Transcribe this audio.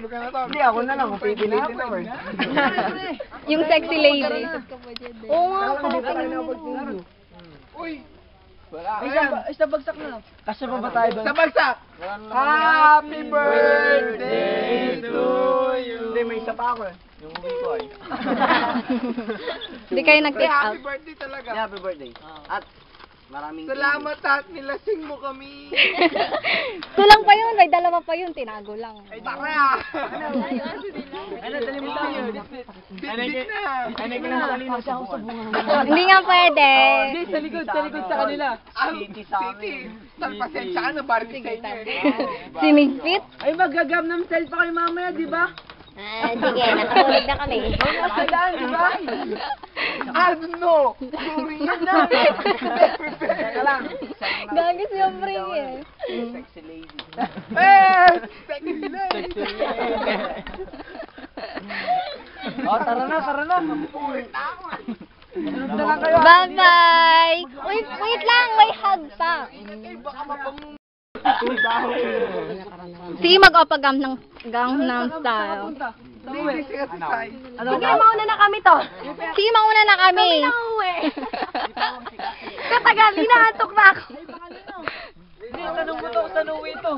Talo ka na to. Hindi, ako na lang. Kung pwede na ako eh. Yung sexy lady. Oo nga, Hindi pa parang rin ako pag-video. Uy! Wala. Isa bagsak na. Kasya pa ba tayo doon? Sa bagsak! Happy birthday to you! Hindi, may isa pa ako eh. Yung uwi ko ay. Hindi kayo nag-take out. Happy birthday talaga. Happy birthday. At maraming Salamat at nilasing mo kami. Kulang pa yun, may dalawa pa yun, tinago lang. Ay, tara! Ano, dali mo tayo. Bitbit na! Ano ko lang sa kanina sa bunga. Hindi nga pwede. Sa likod sa kanila. City sa amin. Pasensya ka na, barbie sa inyo eh. Sinigpit? Ay, magagam ng cell pa kayo mamaya, di ba? Sige, nakatulog na kami. Saan, di ba? Ano? Sorry yun na! Teka lang. Gagis yung ring eh. Sexy lady. Eh! Sexy lady! Oh, tara na. Sunod na lang kayo. Bye-bye! Wait lang, may hug pa. Eh, baka mapang... Sige, mag-opagam ng Gangnam Style. Hindi siya sa Sige, mauna na kami to. Sige, mauna na kami. Kami na uwi. Katagal, inaantok na ako. Tanong mo to, saan uwi to?